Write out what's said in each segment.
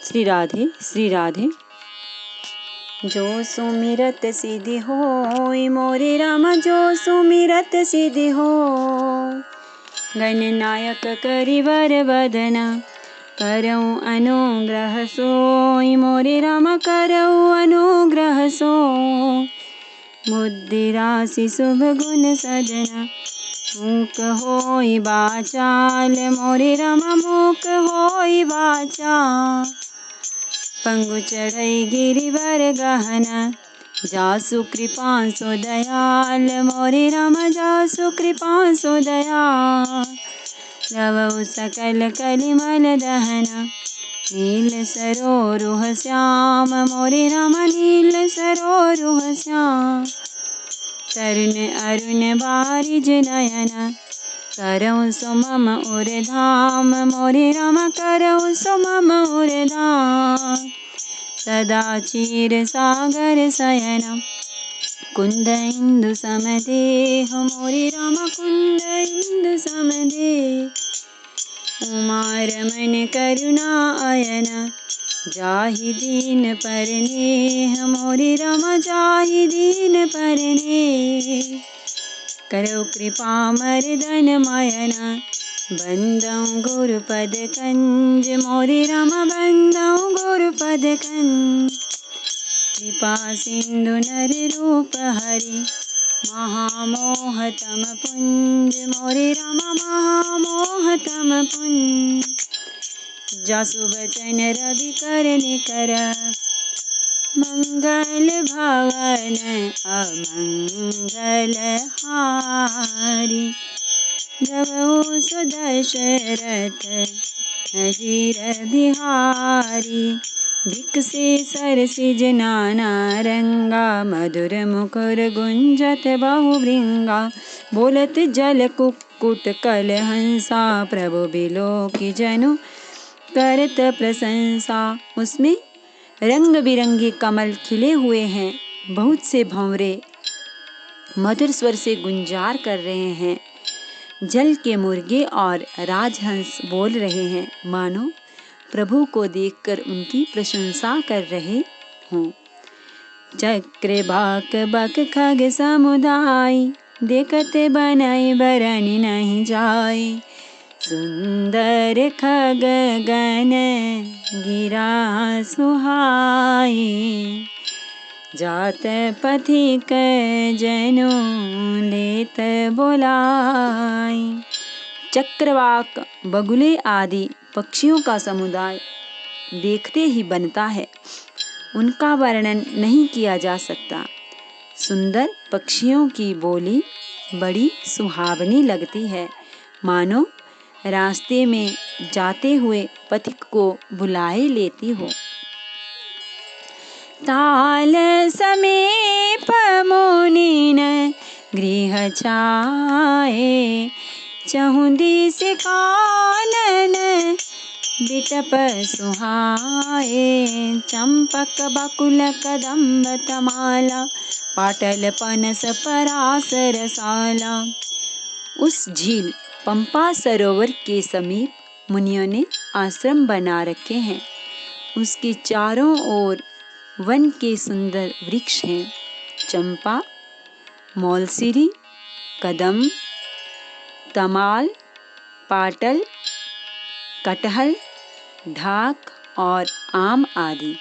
श्री राधे श्री राधे। जो सुमिरत सिद्धि होय मोरे राम, जो सुमिरत सिद्धि होय। गणनायक करिवर वदना, करऊँ अनुग्रह सोय मोरे राम, करऊँ अनुग्रह सोय। बुद्धि राशि शुभ गुण सजना, मूक होई वाचाल मोरे राम, मूक होई वाचाल। पंगु चढ़ई गिरिवर गहना, जासु कृपा सो दयाल मोरे राम, जासु कृपा सो दयाल। लवऊ सकल कलिमल दहना, नील सरोरुह श्याम मोरे राम, नील सरोरुह श्याम। तरुण अरुण बारिज नयना, करऊँ सो मम उर धाम मोरे राम, करऊँ सो मम उर धाम। सदा क्षीर सागर शयन, कुंद इंदु समदेह मोरे राम, कुंद इंदु समदेह। उमा रमन करुणा अयन, जाहि दीन परनेह मोरे राम, जाहि दीन परनेह। करौ कृपा मर्दन मयना, बंदौ गुरुपद कंज मोरे राम, बंदौ गुरुपद कंज। कृपा सिंधु नर रूप हरि, महामोह तम पुंज मोरे राम, महामोह तम पुंज। जासु बचन रवि कर निकर, मंगल भवन अमंगल हारी। जबउ सो दशरथ अजीर बिहारी, भिक्से सरसिज नाना रंगा, मधुर मुकुर गुंजत बहुभृंगा। बोलत जल कुक्कुट कलहंसा, प्रभु बिलोकी जनु करत प्रशंसा। उसमें रंग बिरंगे कमल खिले हुए हैं, बहुत से भंवरे मधुर स्वर से गुंजार कर रहे हैं। जल के मुर्गे और राजहंस बोल रहे हैं, मानो प्रभु को देखकर उनकी प्रशंसा कर रहे हों। चक्र बाक बक खग समुदाय, देखते बनाई बरनी नहीं जाय। सुंदर खग गण गिरा सुहाई, जात पथिक जनु लेत बोलाई। चक्रवाक बगुले आदि पक्षियों का समुदाय देखते ही बनता है, उनका वर्णन नहीं किया जा सकता। सुंदर पक्षियों की बोली बड़ी सुहावनी लगती है, मानो रास्ते में जाते हुए पथिक को बुलाए लेती हो। ताल समीप मुनीन गृह छाए, चहुँ दिस कानन बिटप सुहाए। चंपक बकुल कदम्ब तमाला, पाटल पनस परास रसाला। उस झील पंपा सरोवर के समीप मुनियों ने आश्रम बना रखे हैं। उसके चारों ओर वन के सुंदर वृक्ष हैं, चंपा, मौलसिरी, कदम्ब, तमाल, पाटल, कटहल, ढाक और आम आदि।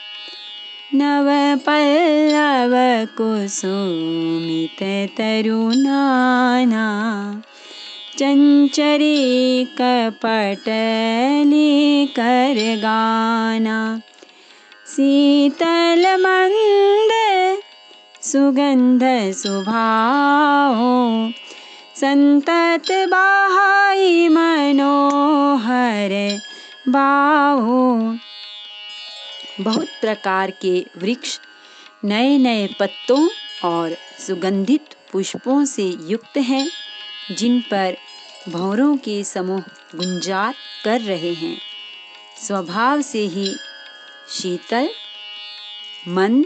नव पल्लव कुसुमित तरुनाना, चंचरी कपटली कर गाना। शीतल मंद सुगंध सुभाओ, संतत बाहाई मनोहर बाहो। बहुत प्रकार के वृक्ष नए नए पत्तों और सुगंधित पुष्पों से युक्त हैं, जिन पर भंवरों के समूह गुंजार कर रहे हैं। स्वभाव से ही शीतल, मंद,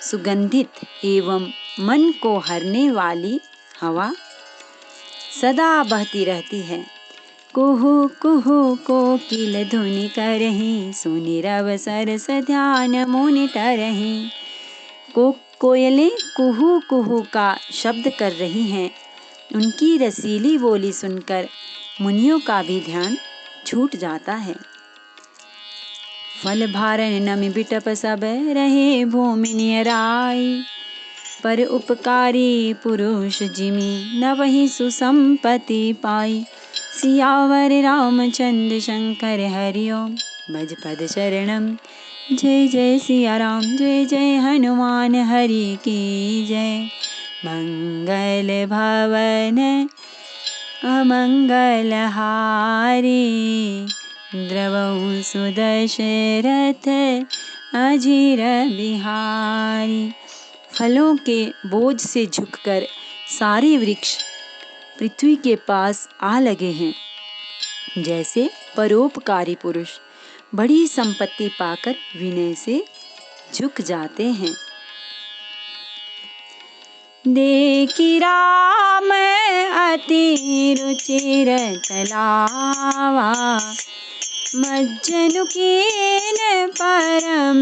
सुगंधित एवं मन को हरने वाली हवा सदा बहती रहती है। कुहू कुहू कोकिल धुनि करहीं, सुनि रव सरस ध्यान मुनि टरहीं। कोयलें कुहू कुहू का शब्द कर रही हैं। उनकी रसीली बोली सुनकर मुनियों का भी ध्यान छूट जाता है। फल भारन नमि बिटप सब रहे भूमि नियराई, पर उपकारी पुरुष जिमि न वही सुसंपत्ति पाई। सियावर रामचंद्र शंकर हरिओम, भज पद शरणम। जय जय सिया राम, जय जय हनुमान हरि की जय। मंगल भवन अमंगल हारी, द्रवहु सुदशरथ अजीर बिहारी। फलों के बोझ से झुककर सारे वृक्ष पृथ्वी के पास आ लगे हैं। जैसे परोपकारी पुरुष बड़ी संपत्ति पाकर विनय से झुक जाते हैं। देखी राम अति रुचिर तलावा, मज्जनु कीन परम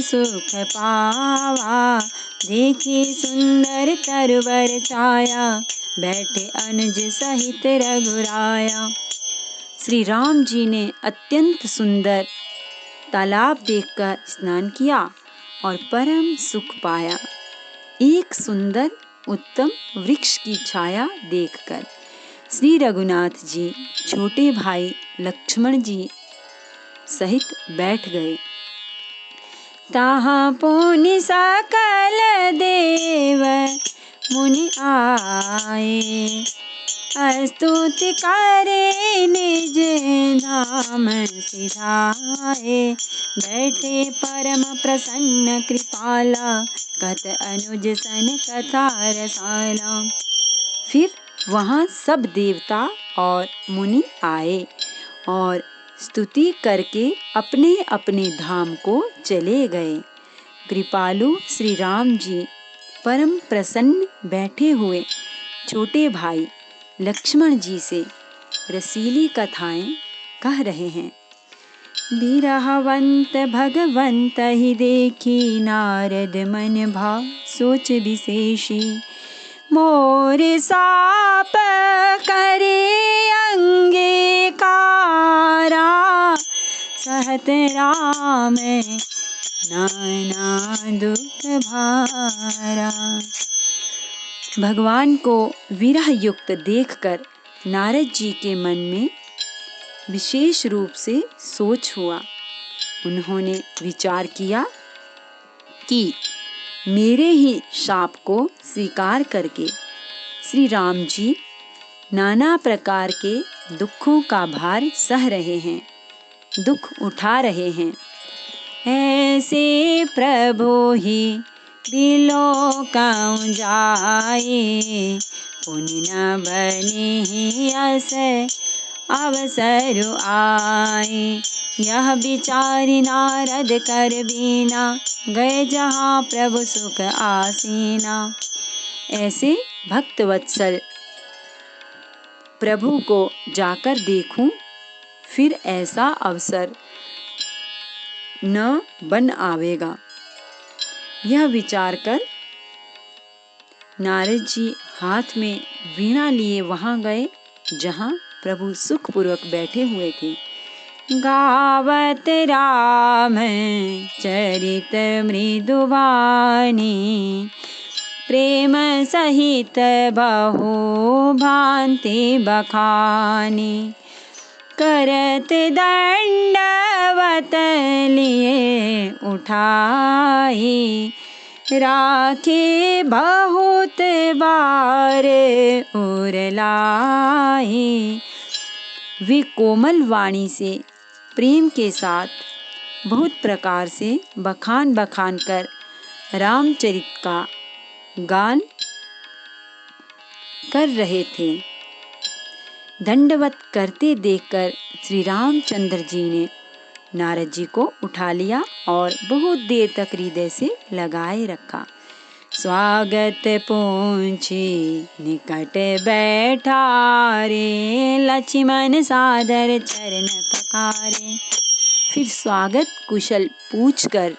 सुख पावा। देखी सुंदर तरवर छाया, बैठे अनुज सहित रघुराया। श्री राम जी ने अत्यंत सुंदर तालाब देखकर स्नान किया और परम सुख पाया। एक सुंदर उत्तम वृक्ष की छाया देखकर श्री रघुनाथ जी छोटे भाई लक्ष्मण जी सहित बैठ गए। ताहाँ पुनि सकल देव मुनि आए, स्तुति करे निज धाम सिधाए। बैठे परम प्रसन्न कृपाला, कत अनुज सन कथा रसाला। फिर वहाँ सब देवता और मुनि आए और स्तुति करके अपने अपने धाम को चले गए। कृपालु श्री राम जी परम प्रसन्न बैठे हुए छोटे भाई लक्ष्मण जी से रसीली कथाएं कह रहे हैं। बिरहवंत भगवंत ही देखी, नारद मन भाव सोच विशेषी। मोर साप करे अंगीकारा, सहत राम नाना दुख भारा। भगवान को विरह युक्त देखकर नारद जी के मन में विशेष रूप से सोच हुआ। उन्होंने विचार किया कि मेरे ही शाप को स्वीकार करके श्री राम जी नाना प्रकार के दुखों का भार सह रहे हैं, दुख उठा रहे हैं। ऐसे प्रभु ही बिलोकं जाए, पुनि न बने अस अवसर आए। यह विचारि नारद कर बीना, गए जहाँ प्रभु सुख आसीना। ऐसे भक्त वत्सल प्रभु को जाकर देखूं, फिर ऐसा अवसर न बन आवेगा। यह विचार कर नारद जी हाथ में वीणा लिए वहां गए जहां प्रभु सुखपूर्वक बैठे हुए थे। गावत राम चरित मृदुवानी, प्रेम सहित बहु भांति बखानी। करत दंडवत लिए उठाई, राखे बहुत बार उरलाई। वे कोमल वाणी से प्रेम के साथ बहुत प्रकार से बखान बखान कर रामचरित का गान कर रहे थे। दंडवत करते देखकर श्री रामचंद्र जी ने नारद जी को उठा लिया और बहुत देर तक हृदय से लगाए रखा। स्वागत पूछी निकट बैठारे, लक्ष्मण सादर चरण पखारे। फिर स्वागत कुशल पूछकर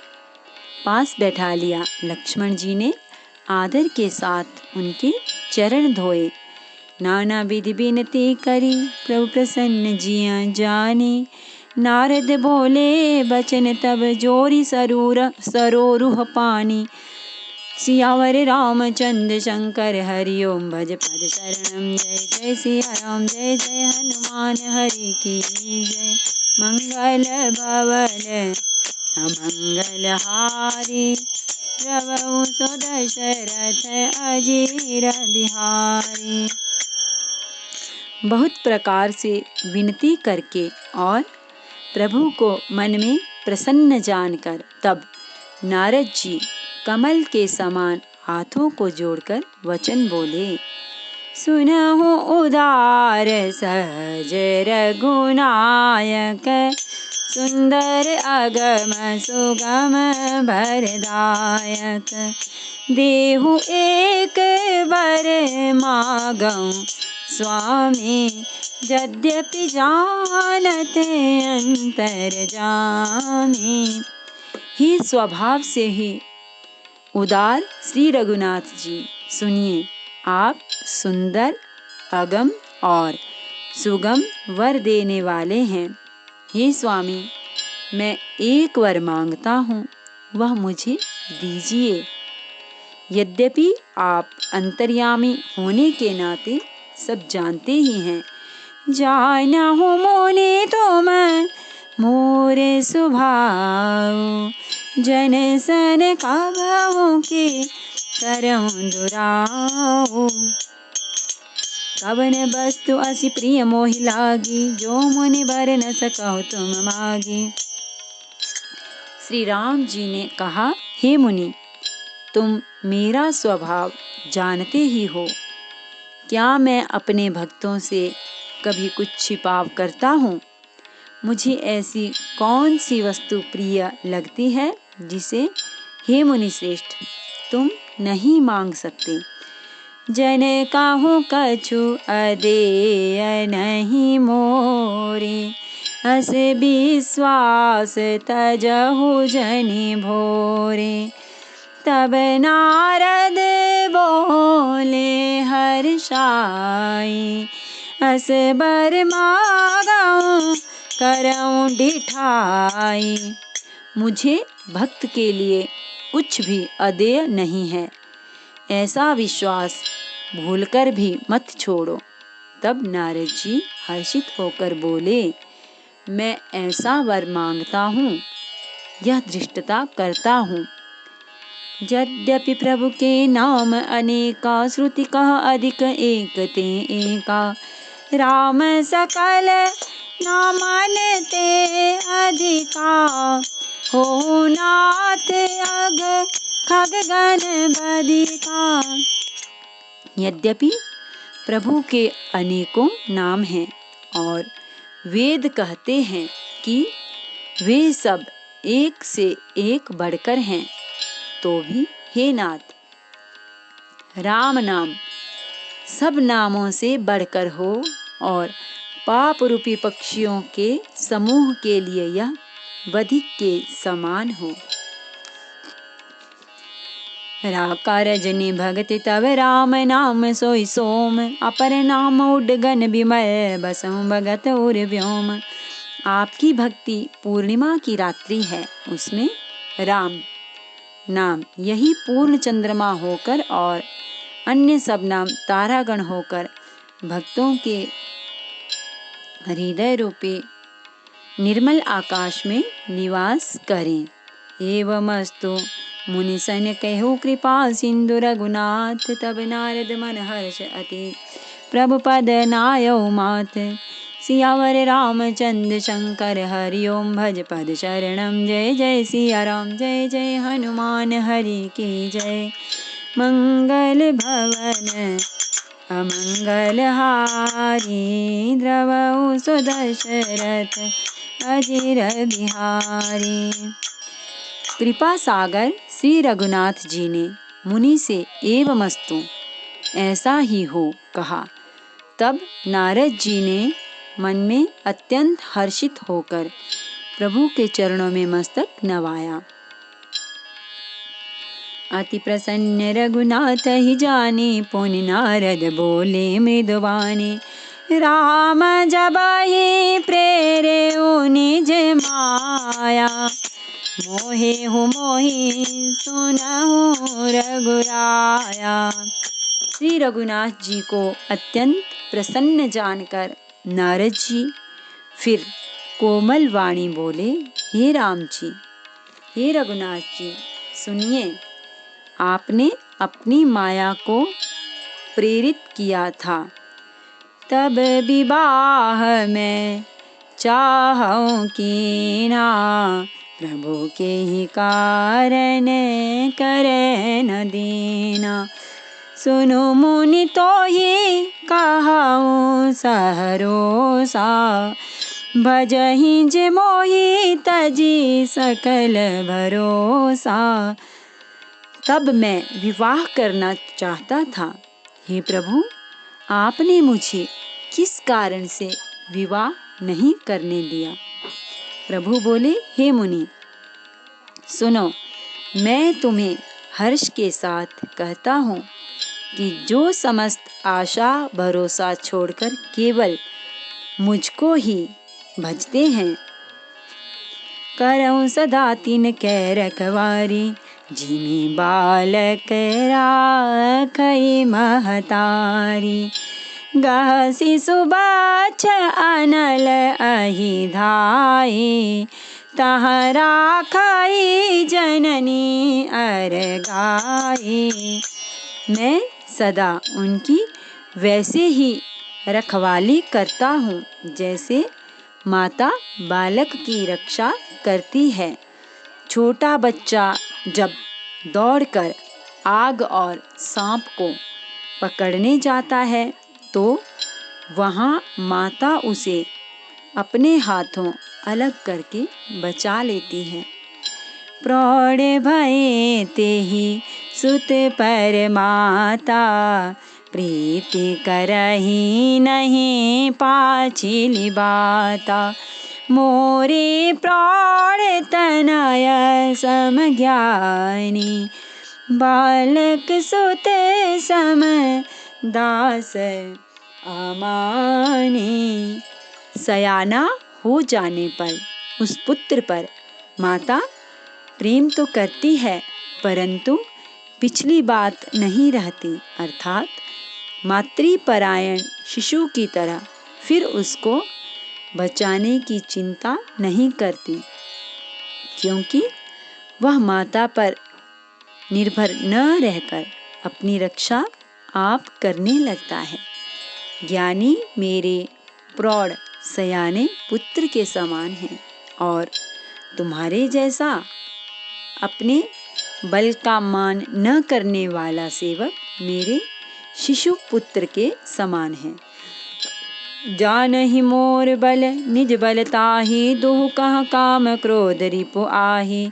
पास बैठा लिया। लक्ष्मण जी ने आदर के साथ उनके चरण धोए। नाना विधि विनती करी, प्रभु प्रसन्न जिया जाने। नारद बोले बचन तब जोरी सरोरुह पानी। सियावर रामचंद्र शंकर हरि ओम भज पद शरणम। जय जय सिया राम जय जय हनुमान हरि की जय। मंगल भवन अमंगल हारी, प्रभु सो दशरथ अजीर बिहारी। बहुत प्रकार से विनती करके और प्रभु को मन में प्रसन्न जानकर तब नारद जी कमल के समान हाथों को जोड़कर वचन बोले। सुनहु उदार सहज रघुनायक, सुंदर अगम सुगम भरदायक। देहु एक बर मागऊं स्वामी, यद्यपि जानत अंतर जामी। ही स्वभाव से ही उदार श्री रघुनाथ जी, सुनिए, आप सुंदर अगम और सुगम वर देने वाले हैं। हे स्वामी, मैं एक वर मांगता हूँ, वह मुझे दीजिए। यद्यपि आप अंतर्यामी होने के नाते सब जानते ही हैं। जानहु मोने तुम मोरे स्वभाव, जन सन कबहु के करऊं दुराऊ। कवन वस्तु अति प्रिय मोहि लागी, जो मुनि बर न सकहु तुम मागी। श्री राम जी ने कहा, हे मुनि, तुम मेरा स्वभाव जानते ही हो। क्या मैं अपने भक्तों से कभी कुछ छिपाव करता हूँ? मुझे ऐसी कौन सी वस्तु प्रिय लगती है जिसे हे मुनि श्रेष्ठ तुम नहीं मांग सकते। जन काहू कछु अदेय नहीं मोरे, अस विश्वास तजहु जनि भोरे। तब नारद बोले हर्षाई, अस बर मागऊं करऊं डिठाई। मुझे भक्त के लिए कुछ भी अदेय नहीं है, ऐसा विश्वास भूलकर भी मत छोड़ो। तब नारद जी हर्षित होकर बोले, मैं ऐसा वर मांगता हूँ, यह धृष्टता करता हूँ। यद्यपि प्रभु के नाम अनेका, श्रुति कह अधिक एक ते एका। राम सकल नामन ते अधिका, हो नाथ अग खगगन बदिका। यद्यपि प्रभु के अनेकों नाम हैं और वेद कहते हैं कि वे सब एक से एक बढ़कर हैं, तो भी हे नाथ, राम नाम सब नामों से बढ़कर हो और पाप रूपी पक्षियों के समूह के लिए यह बधिक के समान हो। राका रजनी भगति तब राम नाम सोई सोम, अपर नाम उडगन विमल बसहु भगत उर व्योम। आपकी भक्ति पूर्णिमा की रात्रि है, उसमें राम नाम यही पूर्ण चंद्रमा होकर और अन्य सब नाम तारागण होकर भक्तों के हृदय रूपी निर्मल आकाश में निवास करें। एवमस्तु मुनि सन कहु कृपा सिंधु रघुनाथ, तब नारद मन हर्ष अति प्रभु पद नायौ माथ। सियावर रामचंद्र शंकर हरि ओम भज पद शरणम। जय जय सिया राम जय जय हनुमान हरि की जय। मंगल भवन अमंगल हारी, द्रवहु सो दशरथ अजीर बिहारी। कृपा सागर श्री रघुनाथ जी ने मुनि से एवमस्तु, ऐसा ही हो, कहा। तब नारद जी ने मन में अत्यंत हर्षित होकर प्रभु के चरणों में मस्तक नवाया। अति प्रसन्न रघुनाथ ही जाने, पुनि नारद बोले मृदुवाणी। राम जब ही प्रेरे निज माया, मोहे हो मोहि सुनहु रघुराया। श्री रघुनाथ जी को अत्यंत प्रसन्न जानकर नारद जी फिर कोमल वाणी बोले, हे राम जी, हे रघुनाथ जी, सुनिए, आपने अपनी माया को प्रेरित किया था, तब विवाह में चाहूं कीना, प्रभु के ही कारण करे न दीना। सुनो मुनि तो ही कहूँ सहरोसा, भजहि जे मोहि तजी सकल भरोसा। तब मैं विवाह करना चाहता था, हे प्रभु, आपने मुझे किस कारण से विवाह नहीं करने दिया? प्रभु बोले, हे मुनि, सुनो, मैं तुम्हें हर्ष के साथ कहता हूँ कि जो समस्त आशा भरोसा छोड़कर केवल मुझको ही भजते हैं, करऊं सदा तिन कै रखवारी, जिमि बालक राखई महतारी। गह शिशु बाछ अनल अहि धाई, तह राखई जननी अर गाई। मैं सदा उनकी वैसे ही रखवाली करता हूँ जैसे माता बालक की रक्षा करती है। छोटा बच्चा जब दौड़कर आग और सांप को पकड़ने जाता है तो वहाँ माता उसे अपने हाथों अलग करके बचा लेती है। प्रौढ़ भये तेहि सुत पर माता, प्रीति करहि नहीं पाछिली बाता। मोरे प्रौढ़ तनय समज्ञानी, बालक सुत सम दास अमानी। सयाना हो जाने पर उस पुत्र पर माता प्रेम तो करती है, परंतु पिछली बात नहीं रहती, अर्थात मातृपरायण शिशु की तरह फिर उसको बचाने की चिंता नहीं करती, क्योंकि वह माता पर निर्भर न रहकर अपनी रक्षा आप करने लगता है। ज्ञानी मेरे प्रौढ़ सयाने पुत्र के समान हैं और तुम्हारे जैसा अपने बल का मान न करने वाला सेवक मेरे शिशु पुत्र के समान है। जानहि मोर बल निज बल ताहि, दुह कह काम क्रोध रिपु आहि।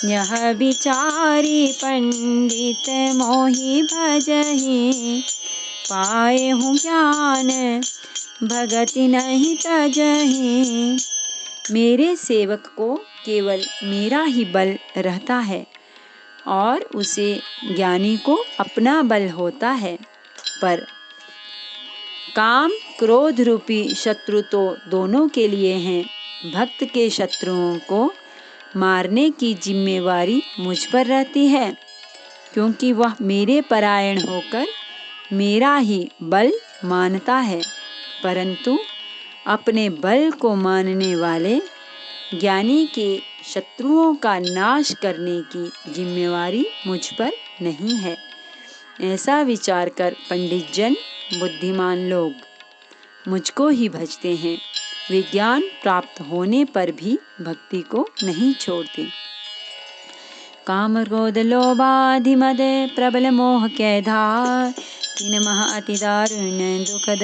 यह विचारी पंडित मोहि भजहि, पाए हूँ ज्ञान भगति नहीं तजहि। मेरे सेवक को केवल मेरा ही बल रहता है और उसे ज्ञानी को अपना बल होता है, पर काम क्रोध रूपी शत्रु तो दोनों के लिए हैं। भक्त के शत्रुओं को मारने की जिम्मेवारी मुझ पर रहती है, क्योंकि वह मेरे परायण होकर मेरा ही बल मानता है, परंतु अपने बल को मानने वाले ज्ञानी के शत्रुओं का नाश करने की जिम्मेवारी मुझ पर नहीं है। ऐसा विचार कर पंडित जन, बुद्धिमान लोग मुझको ही भजते हैं। वे ज्ञान प्राप्त होने पर भी भक्ति को नहीं छोड़ते। काम क्रोध लोभादि मद प्रबल मोह के धार, तीन महा अति दारुण दुखद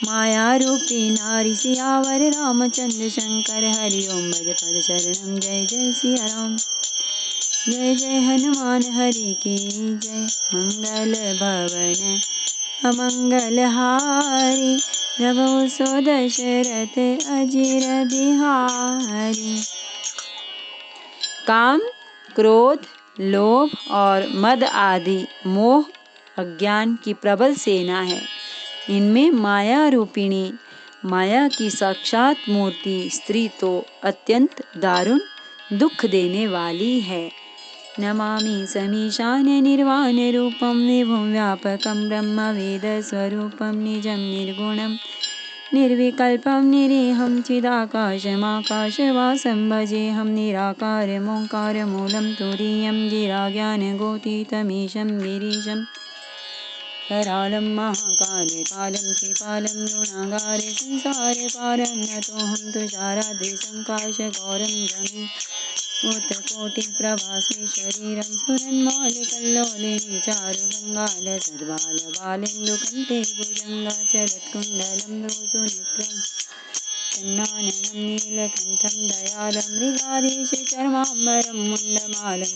माया रूपी नारी। सियावर रामचंद्र शंकर हरि ओम, भज पद शरणम, जय जय सिया राम। जय जय हनुमान हरि की जय। मंगल भवन अमंगल हारी, प्रभु सो दशरथ अजिर बिहारी। काम, क्रोध, लोभ और मद आदि मोह अज्ञान की प्रबल सेना है। इनमें माया रूपिणी, माया की साक्षात मूर्ति स्त्री तो अत्यंत दारुण दुख देने वाली है। नमामि समीशान निर्वाण रूपम विभुं व्यापकं ब्रह्म वेद स्वरूपं निजं निर्गुणं निर्विकल्पं निरीहं चिदाकाशमाकाशवासं भजेऽहं निराकारमोङ्कारमूलं तुरीयं गिराज्ञानगोतीतमीशं गिरीशं करालं महाकालकालं त्रिपालं गुणागारे संसारपारं नतोऽहं तुषाराद्रिसङ्काशगौरं गमे भूतकोटिप्रभास्मि शरीरं स्फुरन्मौलिकल्लोलिनी चारुगङ्गालसद्बालबालेन्दुकण्ठे भुजङ्गाचलत्कुण्डलं रोसुनेत्रं चन्नाननं नीलकण्ठं दयालं मृगाधीशचर्माम्बरं मुण्डमालं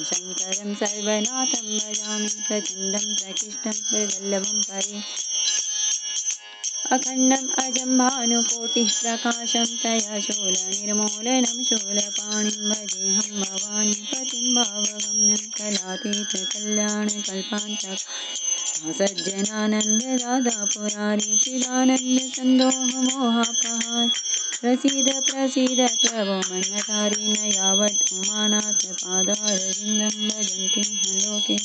शङ्करं सर्वनाथं भजामि प्रचण्डं प्रकृष्टं प्रवल्लभं परे अखण्डम् अजं भानुकोटिः प्रकाशं तयशूलनिर्मूलनं शूलपाणिं भजेऽहं भवानीं पतिं भावगम्यं कलातीतकल्याणकल्पान्तकां सज्जनानन्ददाता पुरारी चिदानन्दसन्दोहमोहापहार प्रसीद प्रसीद प्रभो मन्मथारी न यावत् उमानाथपादारविन्दं भजन्ति लोके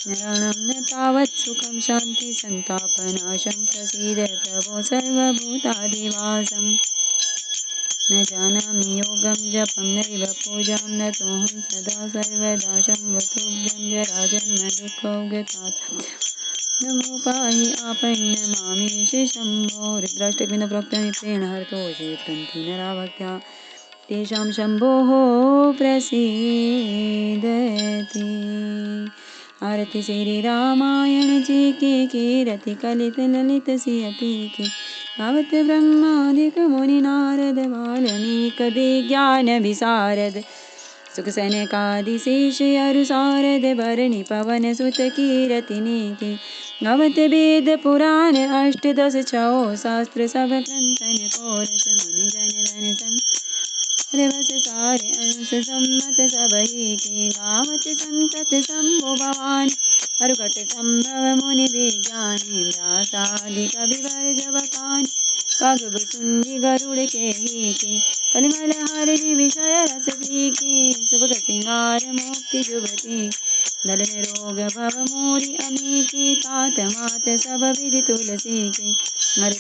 नराणां न तावत् सुखं शान्ति सन्तापनाशं प्रसीद प्रभो सर्वभूतादिवासं न जानामि योगं जपं नैव पूजां नतोऽहं सदा सर्वदा शम्भुतुभ्यं जराजन्मदुःखौघात् नमो पाहि आपन्नमामेश शम्भो। रुद्राष्टकमिदं प्रोक्तं विप्रेण हरतोषे प्रन्थि नरा भक्त्या तेषां शम्भोः प्रसीदति। आरती श्री रामायण जी की रति कलित ललित सियति की गावत ब्रह्मादिक मुनि नारद वाल्मीक विज्ञान विशारद सुख सनकादि शेष अरु सारद भरणी पवन सुत की रतिनि की गावत वेद पुराण अष्टदश छौ शास्त्र सब ग्रंथन कोरस मुनि जन धन सन बस सारे अंश सम्मत सबही की गावत संतत शंभु भवानी हरुकट संभव मुनि विज्ञानी व्यासादि कविवर जबकान कागब सुंदी गरुड़ के ही की कलिमल हरिणि विषय रस की सुभग सिंगार मुक्ति जुबती दलन रोग भव मोरी अमी की तात मात सब विधि तुलसी की